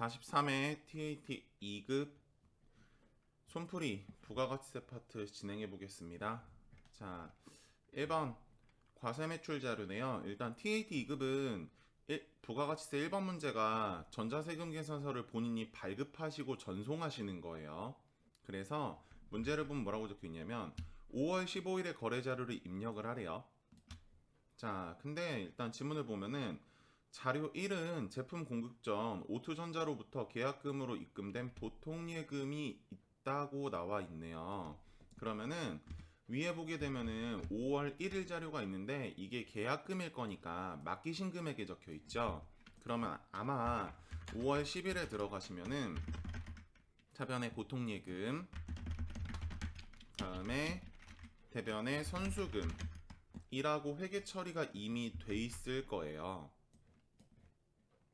43회 TAT 2급 손풀이 부가가치세 파트 진행해 보겠습니다. 자, 1번 과세 매출 자료네요. 일단 TAT 2급은 부가가치세 1번 문제가 전자세금 계산서를 본인이 발급하시고 전송하시는 거예요. 그래서 문제를 보면 뭐라고 적혀 있냐면 5월 15일에 거래 자료를 입력을 하래요. 자, 근데 일단 지문을 보면은 자료 1은 제품 공급 전 오투전자로부터 계약금으로 입금된 보통예금이 있다고 나와 있네요. 그러면은 위에 보게 되면은 5월 1일 자료가 있는데 이게 계약금일 거니까 맡기신 금액에 적혀 있죠. 그러면 아마 5월 10일에 들어가시면은 차변에 보통예금, 다음에 대변에 선수금 이라고 회계 처리가 이미 돼 있을 거예요.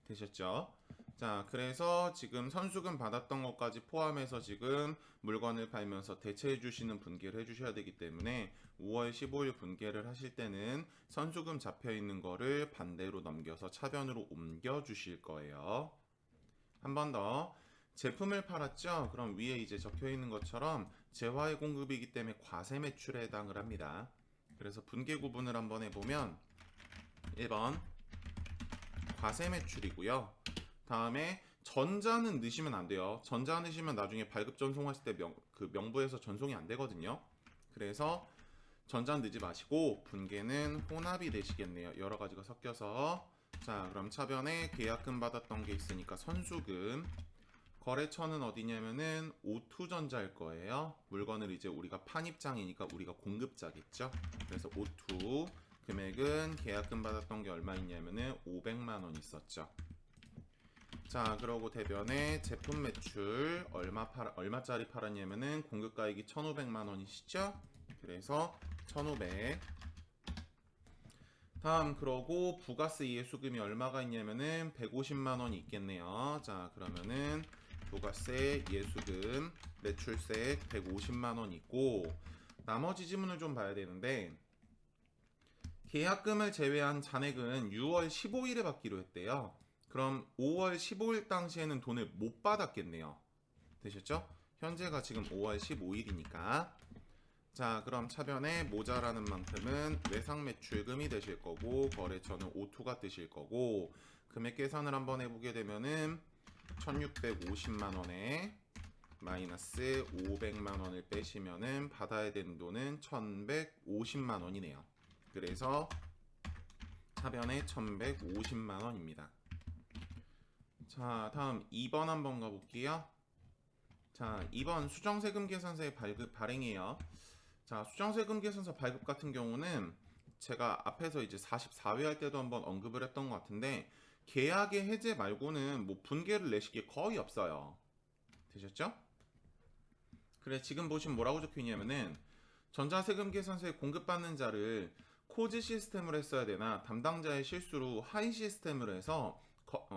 되셨죠? 자, 그래서 지금 선수금 받았던 것까지 포함해서 지금 물건을 팔면서 대체해 주시는 분기를 해 주셔야 되기 때문에 5월 15일 분기를 하실 때는 선수금 잡혀 있는 거를 반대로 넘겨서 차변으로 옮겨 주실 거예요. 한 번 더. 제품을 팔았죠? 그럼 위에 이제 적혀 있는 것처럼 재화의 공급이기 때문에 과세 매출에 해당을 합니다. 그래서 분계 구분을 한번 해보면 1번 과세 매출이고요. 다음에 전자는 넣으시면 안 돼요. 전자 넣으시면 나중에 발급 전송하실 때 명부에서 전송이 안 되거든요. 그래서 전자 넣지 마시고 분계는 혼합이 되시겠네요. 여러 가지가 섞여서. 자, 그럼 차변에 계약금 받았던 게 있으니까 선수금. 거래처는 어디냐면은 오투전자일 거예요. 물건을 이제 우리가 판 입장이니까 우리가 공급자겠죠. 그래서 오투 금액은 계약금 받았던 게 얼마 있냐면은 500만 원 있었죠. 자, 그러고 대변에 제품 매출 얼마짜리 팔았냐면은 공급가액이 1,500만 원이시죠? 그래서 1,500. 다음 그러고 부가세 이해수금이 얼마가 있냐면은 150만 원이 있겠네요. 자, 그러면은 부가세 예수금 매출세 150만 원 있고 나머지 지문을 좀 봐야 되는데 계약금을 제외한 잔액은 6월 15일에 받기로 했대요. 그럼 5월 15일 당시에는 돈을 못 받았겠네요. 되셨죠? 현재가 지금 5월 15일이니까. 자, 그럼 차변에 모자라는 만큼은 외상 매출금이 되실 거고 거래처는 오투가 뜨실 거고 금액 계산을 한번 해보게 되면은 1650만 원에 마이너스 500만 원을 빼시면은 받아야 되는 돈은 1150만 원이네요. 그래서 차변에 1150만 원입니다. 자, 다음 2번 한번 가볼게요. 자, 2번 수정세금 계산서의 발행이에요. 자, 수정세금 계산서 발급 같은 경우는 제가 앞에서 이제 44회 할 때도 한번 언급을 했던 것 같은데 계약의 해제 말고는 뭐 분계를 내실 게 거의 없어요. 되셨죠? 그래, 지금 보시면 뭐라고 적혀 있냐면은 전자세금 계산서에 공급받는 자를 코즈 시스템으로 했어야 되나 담당자의 실수로 하이 시스템으로 해서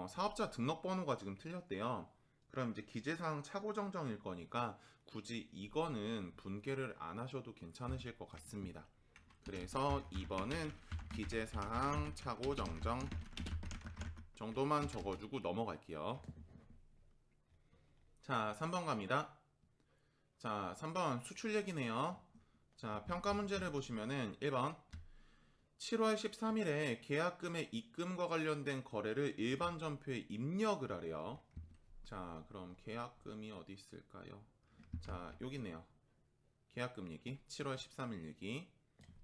사업자 등록번호가 지금 틀렸대요. 그럼 이제 기재사항 차고정정일 거니까 굳이 이거는 분계를 안 하셔도 괜찮으실 것 같습니다. 그래서 2번은 기재사항 차고정정 정도만 적어주고 넘어갈게요. 자, 3번 갑니다. 자, 3번 수출 얘기네요. 자, 평가 문제를 보시면은 1번 7월 13일에 계약금의 입금과 관련된 거래를 일반 전표에 입력을 하래요. 자, 그럼 계약금이 어디 있을까요? 자, 여기 있네요. 계약금 얘기, 7월 13일 얘기.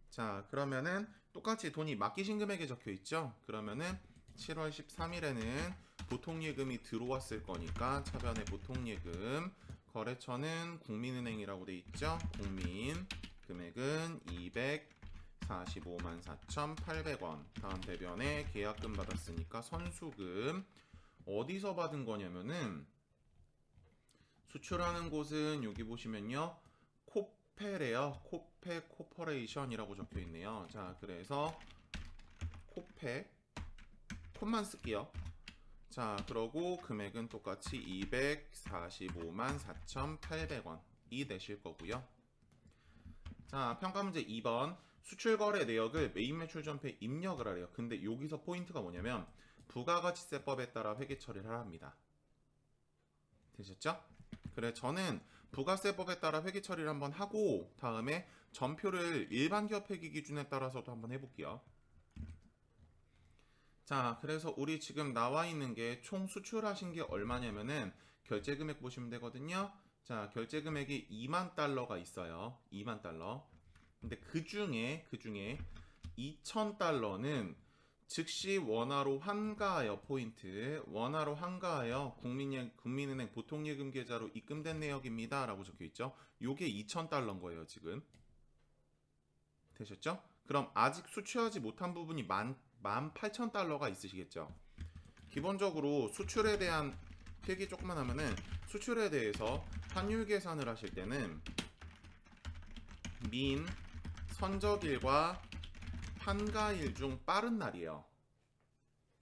자, 그러면은 똑같이 돈이 맡기신 금액에 적혀 있죠? 그러면은 7월 13일에는 보통예금이 들어왔을 거니까 차변에 보통예금, 거래처는 국민은행이라고 돼 있죠? 국민, 금액은 245만 4,800원. 다음 대변에 계약금 받았으니까 선수금. 어디서 받은 거냐면은 수출하는 곳은 여기 보시면요. 코페래요. 코페 코퍼레이션이라고 적혀 있네요. 자, 그래서 코페 콧만 쓸게요. 자, 그러고 금액은 똑같이 245만 4,800원이 되실 거고요. 자, 평가 문제 2번. 수출 거래 내역을 메인 매출 전표에 입력을 하래요. 근데 여기서 포인트가 뭐냐면 부가가치세법에 따라 회계 처리를 합니다. 되셨죠? 그래 저는 부가세법에 따라 회계 처리를 한번 하고 다음에 전표를 일반 기업 회계 기준에 따라서도 한번 해볼게요. 자, 그래서 우리 지금 나와 있는 게 총 수출하신 게 얼마냐면은 결제 금액 보시면 되거든요. 자, 결제 금액이 2만 달러가 있어요. 2만 달러. 근데 그 중에 2,000달러는 즉시 원화로 환가하여 포인트 원화로 환가하여 국민은행 보통예금 계좌로 입금된 내역입니다 라고 적혀 있죠. 요게 2,000달러인 거예요 지금. 되셨죠? 그럼 아직 수출하지 못한 부분이 18,000달러가 있으시겠죠. 기본적으로 수출에 대한 필기 조금만 하면은 수출에 대해서 환율 계산을 하실 때는 민 선적일과 환가일 중 빠른 날이에요.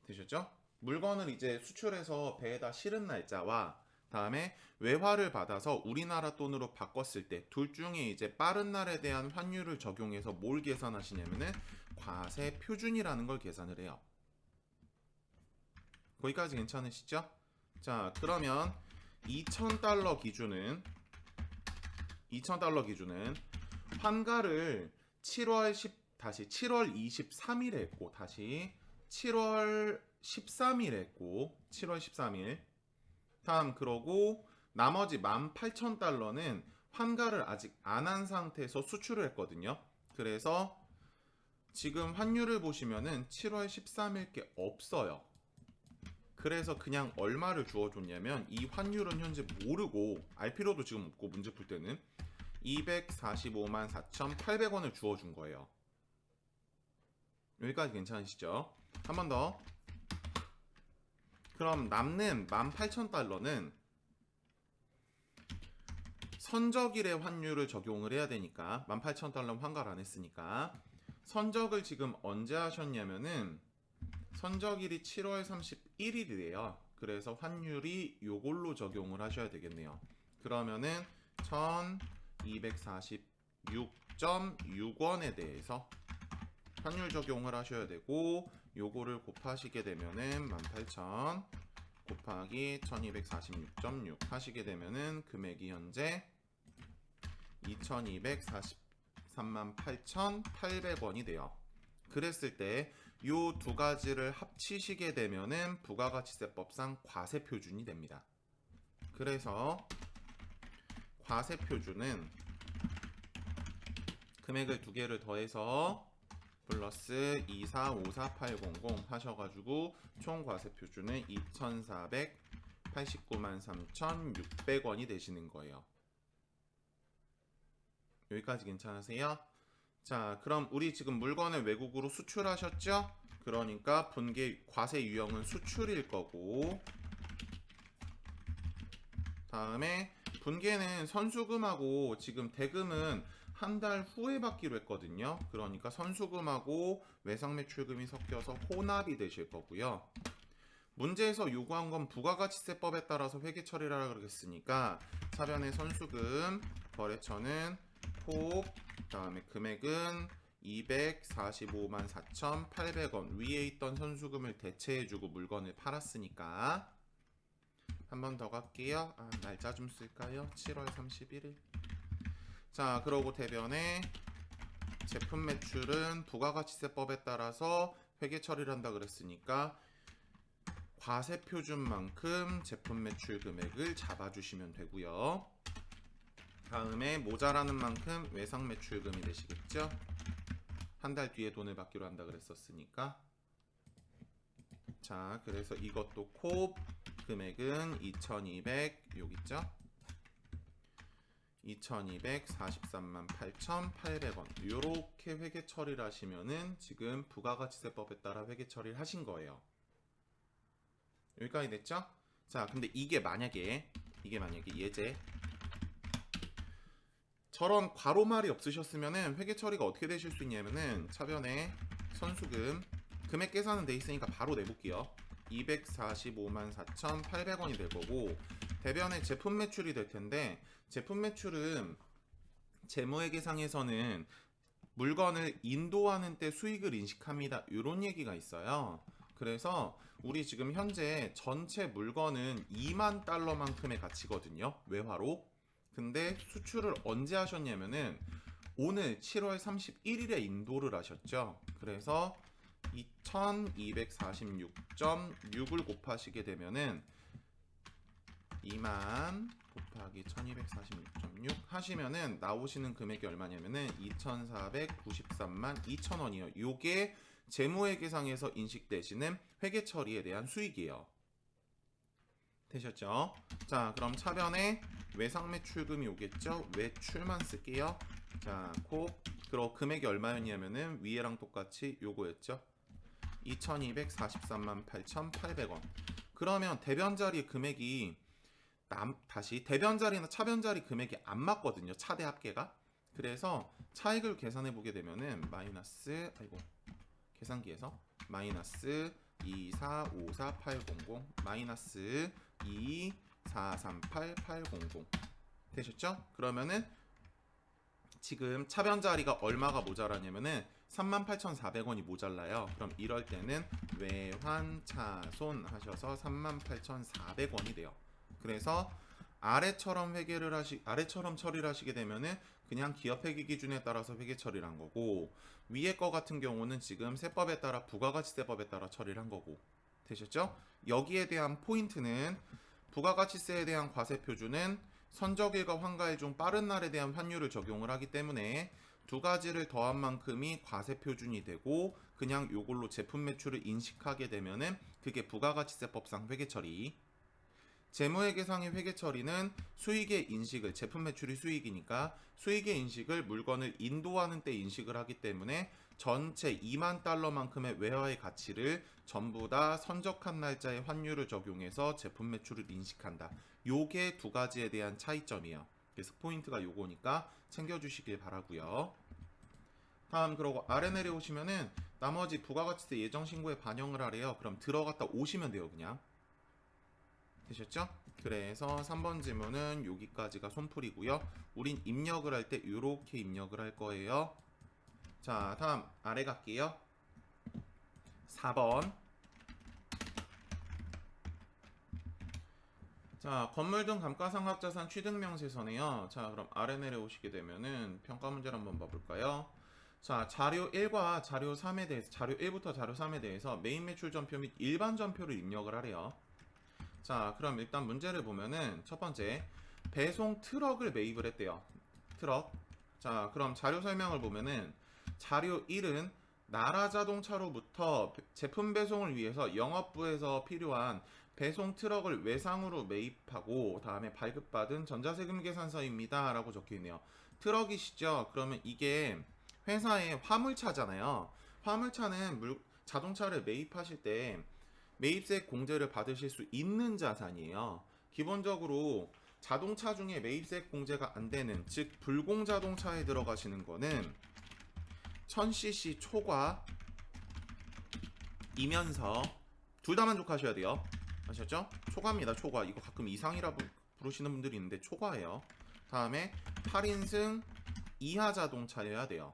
되셨죠? 물건을 이제 수출해서 배에다 실은 날짜와 다음에 외화를 받아서 우리나라 돈으로 바꿨을 때 둘 중에 이제 빠른 날에 대한 환율을 적용해서 뭘 계산하시냐면은 과세 표준이라는 걸 계산을 해요. 거기까지 괜찮으시죠? 자, 그러면 2,000달러 기준은 환가를 7월 23일에 했고 다시 7월 13일에 했고 7월 13일 다음 그러고 나머지 18,000달러는 환가를 아직 안 한 상태에서 수출을 했거든요. 그래서 지금 환율을 보시면은 7월 13일께 없어요. 그래서 그냥 얼마를 주어줬냐면 이 환율은 현재 모르고 알 필요도 지금 없고 문제 풀 때는 245만 4,800원을 주어준 거예요. 여기까지 괜찮으시죠? 한 번 더. 그럼 남는 18,000달러는 선적일의 환율을 적용을 해야 되니까 18,000달러 환가를 안 했으니까 선적을 지금 언제 하셨냐면은 선적일이 7월 31일이래요. 그래서 환율이 요걸로 적용을 하셔야 되겠네요. 그러면은 1246.6원에 대해서 환율 적용을 하셔야 되고 요거를 곱하시게 되면은 18,000 곱하기 1246.6 하시게 되면은 금액이 현재 2243만 8,800원이 돼요. 그랬을 때 요 두 가지를 합치시게 되면은 부가가치세법상 과세표준이 됩니다. 그래서 과세표준은 금액을 두 개를 더해서 플러스 2454800 하셔가지고 총 과세표준은 2,489만 3,600원이 되시는 거예요. 여기까지 괜찮으세요? 자, 그럼 우리 지금 물건을 외국으로 수출하셨죠? 그러니까 분계 과세 유형은 수출일 거고 다음에 분계는 선수금하고 지금 대금은 한 달 후에 받기로 했거든요. 그러니까 선수금하고 외상매출금이 섞여서 혼합이 되실 거고요. 문제에서 요구한 건 부가가치세법에 따라서 회계 처리를 하라 그랬으니까 차변의 선수금, 거래처는 콕, 다음에 금액은 245만 4,800원 위에 있던 선수금을 대체해주고 물건을 팔았으니까 한 번 더 갈게요. 날짜 좀 쓸까요? 7월 31일. 자, 그러고 대변에 제품 매출은 부가가치세법에 따라서 회계 처리를 한다 그랬으니까 과세 표준만큼 제품 매출 금액을 잡아주시면 되고요. 다음에 모자라는 만큼 외상 매출금이 되시겠죠? 한 달 뒤에 돈을 받기로 한다 그랬었으니까. 자, 그래서 이것도 코 금액은 2,200 여기 있죠? 2,243만 8,800원 요렇게 회계 처리를 하시면은 지금 부가가치세법에 따라 회계 처리를 하신 거예요. 여기까지 됐죠? 자, 근데 이게 만약에 예제 저런 괄호말이 없으셨으면은 회계 처리가 어떻게 되실 수 있냐면은 차변에 선수금 금액 계산은 돼 있으니까 바로 내볼게요. 245만 4,800원이 될 거고 대변에 제품 매출이 될 텐데 제품 매출은 재무회계상에서는 물건을 인도하는 때 수익을 인식합니다. 이런 얘기가 있어요. 그래서 우리 지금 현재 전체 물건은 2만 달러만큼의 가치거든요. 외화로. 근데 수출을 언제 하셨냐면은 오늘 7월 31일에 인도를 하셨죠. 그래서 2246.6을 곱하시게 되면은 2만 곱하기 1246.6 하시면은 나오시는 금액이 얼마냐면은 2493만 2천원이에요. 요게 재무회계상에서 인식되시는 회계 처리에 대한 수익이에요. 되셨죠? 자, 그럼 차변에 외상 매출금이 오겠죠? 외출만 쓸게요. 자, 그럼 금액이 얼마였냐면은 위에랑 똑같이 요거였죠? 2243만 8,800원. 그러면 대변자리 금액이 다시 대변자리나 차변자리 금액이 안 맞거든요. 차대 합계가. 그래서 차익을 계산해 보게 되면은 마이너스 계산기에서 마이너스 2454800 마이너스 2438800 되셨죠? 그러면은 지금 차변자리가 얼마가 모자라냐면은 38,400원이 모자라요. 그럼 이럴 때는 외환차손 하셔서 38,400원이 돼요. 그래서 아래처럼 처리를 하시게 되면은 그냥 기업 회계 기준에 따라서 회계 처리를 한 거고, 위에 거 같은 경우는 지금 세법에 따라 부가가치세법에 따라 처리를 한 거고. 되셨죠? 여기에 대한 포인트는 부가가치세에 대한 과세 표준은 선적일과 환가일 중 빠른 날에 대한 환율을 적용을 하기 때문에 두 가지를 더한 만큼이 과세 표준이 되고, 그냥 요걸로 제품 매출을 인식하게 되면은 그게 부가가치세법상 회계 처리. 재무회계상의 회계 처리는 수익의 인식을, 제품 매출이 수익이니까 수익의 인식을 물건을 인도하는 때 인식을 하기 때문에 전체 2만 달러만큼의 외화의 가치를 전부 다 선적한 날짜의 환율을 적용해서 제품 매출을 인식한다. 요게 두 가지에 대한 차이점이에요. 그래서 포인트가 요거니까 챙겨주시길 바라고요. 다음, 그러고 아래 내려오시면은 나머지 부가가치세 예정신고에 반영을 하래요. 그럼 들어갔다 오시면 돼요. 그냥 되셨죠? 그래서 3번 질문은 여기까지가 손풀이고요. 우린 입력을 할 때 이렇게 입력을 할 거예요. 자, 다음 아래 갈게요. 4번. 자, 건물 등 감가상각자산 취득명세서네요. 자, 그럼 아래 내려오시게 되면은 평가 문제를 한번 봐볼까요? 자, 자료 1과 자료 3에 대해서, 자료 1부터 자료 3에 대해서 메인 매출 전표 및 일반 전표를 입력을 하래요. 자, 그럼 일단 문제를 보면은 첫 번째, 배송 트럭을 매입을 했대요. 트럭. 자, 그럼 자료 설명을 보면은 자료 1은 나라자동차로부터 제품 배송을 위해서 영업부에서 필요한 배송 트럭을 외상으로 매입하고 다음에 발급받은 전자세금 계산서입니다 라고 적혀있네요. 트럭이시죠? 그러면 이게 회사의 화물차잖아요. 화물차는 자동차를 매입하실 때 매입세 공제를 받으실 수 있는 자산이에요. 기본적으로 자동차 중에 매입세 공제가 안 되는, 즉 불공 자동차에 들어가시는 거는 1000cc 초과이면서 둘 다 만족하셔야 돼요. 아셨죠? 초과입니다. 초과. 이거 가끔 이상이라고 부르시는 분들이 있는데 초과예요. 다음에 8인승 이하 자동차여야 돼요.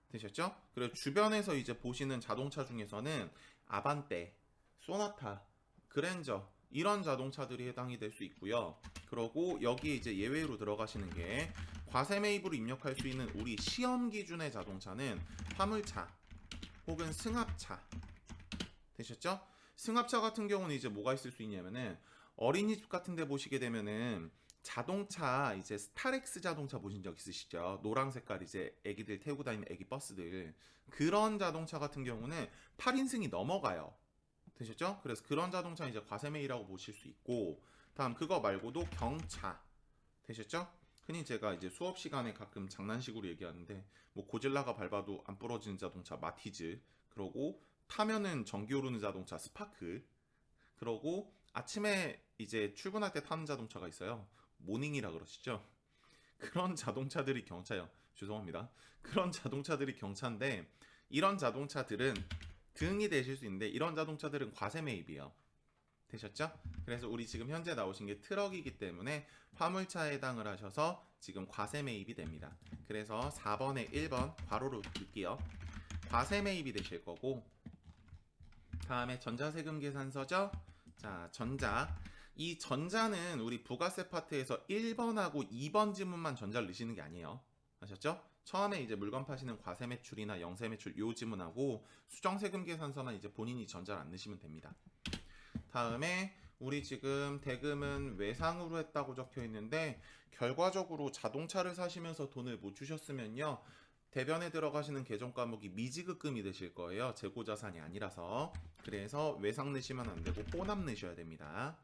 되셨죠? 그리고 주변에서 이제 보시는 자동차 중에서는 아반떼, 소나타, 그랜저 이런 자동차들이 해당이 될 수 있고요. 그러고 여기에 이제 예외로 들어가시는 게 과세 매입으로 입력할 수 있는 우리 시험 기준의 자동차는 화물차 혹은 승합차. 되셨죠? 승합차 같은 경우는 이제 뭐가 있을 수 있냐면은 어린이집 같은 데 보시게 되면은 자동차, 이제 스타렉스 자동차 보신 적 있으시죠? 노랑 색깔 이제 애기들 태우고 다니는 애기 버스들. 그런 자동차 같은 경우는 8인승이 넘어가요. 되셨죠? 그래서 그런 자동차 이제 과세매이라고 보실 수 있고, 다음 그거 말고도 경차. 되셨죠? 흔히 제가 이제 수업 시간에 가끔 장난식으로 얘기하는데, 뭐 고질라가 밟아도 안 부러지는 자동차 마티즈, 그러고 타면은 전기 오르는 자동차 스파크, 그러고 아침에 이제 출근할 때 타는 자동차가 있어요. 모닝이라 그러시죠? 그런 자동차들이 경차예요. 죄송합니다. 그런 자동차들이 경차인데, 이런 자동차들은 등이 되실 수 있는데 이런 자동차들은 과세 매입이에요. 되셨죠? 그래서 우리 지금 현재 나오신 게 트럭이기 때문에 화물차에 해당을 하셔서 지금 과세 매입이 됩니다. 그래서 4번에 1번 괄호로 둘게요. 과세 매입이 되실 거고, 다음에 전자세금 계산서죠. 자, 전자. 이 전자는 우리 부가세 파트에서 1번하고 2번 지문만 전자를 넣으시는 게 아니에요. 아셨죠? 처음에 이제 물건 파시는 과세 매출이나 영세 매출 요 지문하고 수정세금 계산서만 이제 본인이 전자를 안 넣으시면 됩니다. 다음에 우리 지금 대금은 외상으로 했다고 적혀 있는데 결과적으로 자동차를 사시면서 돈을 못 주셨으면요. 대변에 들어가시는 계정 과목이 미지급금이 되실 거예요. 재고자산이 아니라서. 그래서 외상 내시면 안 되고 호납 내셔야 됩니다.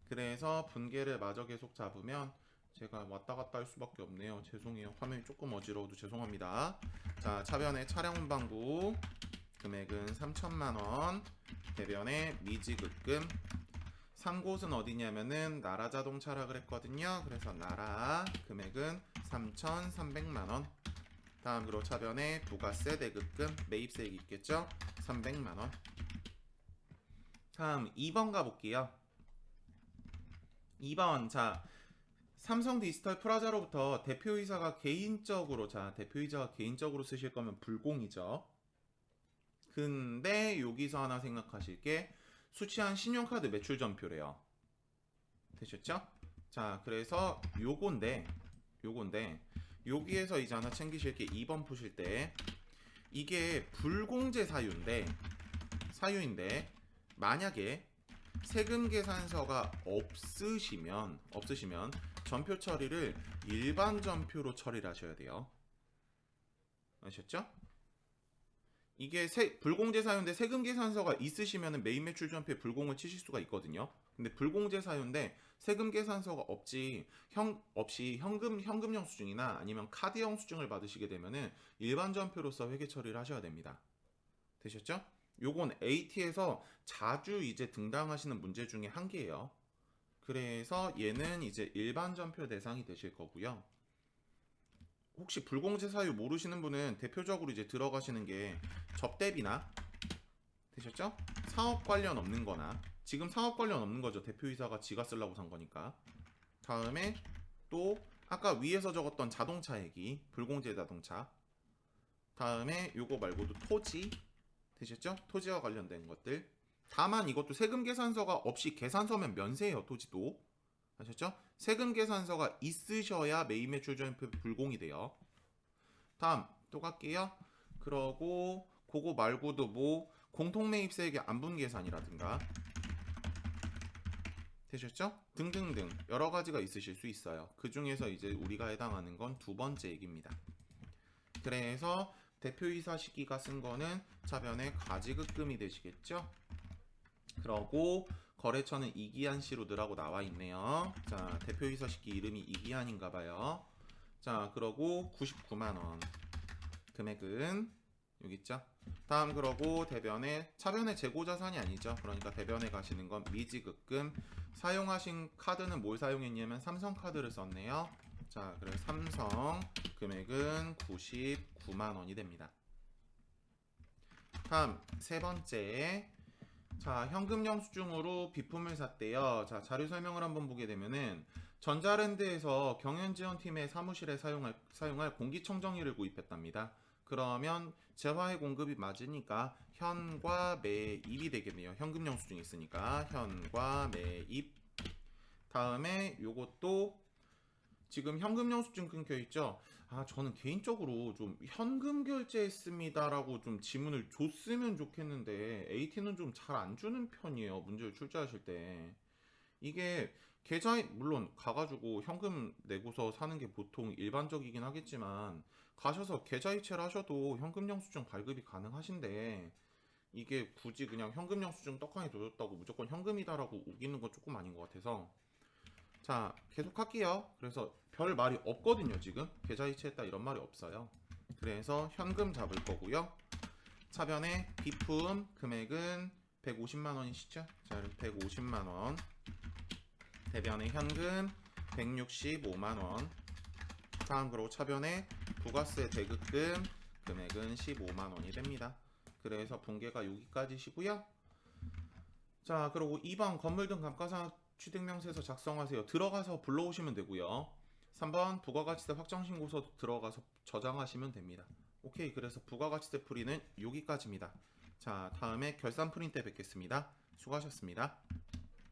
그래서 분계를 마저 계속 잡으면 제가 왔다 갔다 할 수밖에 없네요. 죄송해요. 화면이 조금 어지러워도 죄송합니다. 자, 차변의 차량 운반구 금액은 3천만 원. 대변의 미지급금. 3곳은 어디냐면은 나라자동차라 그랬거든요. 그래서 나라 금액은 3,300만 원. 다음으로 차변에 부가세 대급금 매입세액이 있겠죠. 300만 원. 다음 2번 가볼게요. 2번 자 삼성 디지털 프라자로부터 대표이사가 개인적으로 대표이사가 개인적으로 쓰실 거면 불공이죠. 근데 여기서 하나 생각하실 게 수취한 신용카드 매출 전표래요. 되셨죠? 자, 그래서 요건데 여기에서 이제 하나 챙기실 게 2번 푸실 때 이게 불공제 사유인데 만약에 세금 계산서가 없으시면 전표 처리를 일반 전표로 처리를 하셔야 돼요. 아셨죠? 이게 불공제 사유인데 세금 계산서가 있으시면 매입 매출 전표에 불공을 치실 수가 있거든요. 근데 불공제 사유인데 세금 계산서가 없이 현금 영수증이나 아니면 카드 영수증을 받으시게 되면은 일반 전표로서 회계 처리를 하셔야 됩니다. 되셨죠? 요건 AT에서 자주 이제 등장하시는 문제 중에 한 개예요. 그래서 얘는 이제 일반 전표 대상이 되실 거고요. 혹시 불공제 사유 모르시는 분은 대표적으로 이제 들어가시는 게 접대비나 되셨죠? 사업 관련 없는 거나 지금 사업 관련 없는 거죠. 대표이사가 지가 쓰려고 산 거니까. 다음에 또 아까 위에서 적었던 자동차 얘기 불공제 자동차. 다음에 요거 말고도 토지 되셨죠? 토지와 관련된 것들. 다만 이것도 세금 계산서가 없이 계산서면 면세예요. 토지도. 아셨죠? 세금 계산서가 있으셔야 매입 매출 전표 불공이 돼요. 다음 또 갈게요. 그러고 그거 말고도 뭐 공통매입세액의 안분 계산이라든가 되셨죠? 등등등 여러 가지가 있으실 수 있어요. 그 중에서 이제 우리가 해당하는 건 두 번째 얘기입니다. 그래서 대표이사 시기가 쓴 거는 차변의 가지급금이 되시겠죠? 그러고 거래처는 이기한씨로 넣으라고 나와 있네요. 자, 대표이사 시기 이름이 이기한인가 봐요. 자, 그러고 99만원. 금액은 여기 있죠? 다음 그러고 차변의 재고자산이 아니죠. 그러니까 대변에 가시는 건 미지급금. 사용하신 카드는 뭘 사용했냐면 삼성카드를 썼네요. 자, 그래서 삼성 금액은 99만원이 됩니다. 다음 세 번째. 자, 현금 영수증으로 비품을 샀대요. 자, 자료 설명을 한번 보게 되면은 전자랜드에서 경연지원팀의 사무실에 사용할 공기청정기를 구입했답니다. 그러면 재화의 공급이 맞으니까 현과 매입이 되겠네요. 현금 영수증이 있으니까 현과 매입. 다음에 요것도 지금 현금 영수증 끊겨 있죠. 저는 개인적으로 좀 현금 결제했습니다라고 좀 지문을 줬으면 좋겠는데 AT는 좀 잘 안 주는 편이에요. 문제를 출제하실 때. 이게 계좌에 물론 가가지고 현금 내고서 사는 게 보통 일반적이긴 하겠지만 가셔서 계좌이체를 하셔도 현금 영수증 발급이 가능하신데 이게 굳이 그냥 현금 영수증 떡하니 둬줬다고 무조건 현금이다라고 우기는 건 조금 아닌 것 같아서 자, 계속 할게요. 그래서 별 말이 없거든요. 지금 계좌이체했다 이런 말이 없어요. 그래서 현금 잡을 거고요. 차변에 비품 금액은 150만 원이시죠? 자, 150만 원. 대변에 현금 165만 원. 다음 그리고 차변에 부가세 대급금 금액은 15만 원이 됩니다. 그래서 분계가 여기까지시고요. 자, 그리고 2번 건물 등 감가상각 취득명세서 작성하세요. 들어가서 불러오시면 되고요. 3번 부가가치세 확정신고서 들어가서 저장하시면 됩니다. 오케이. 그래서 부가가치세 풀이는 여기까지입니다. 자, 다음에 결산 프린트 때 뵙겠습니다. 수고하셨습니다.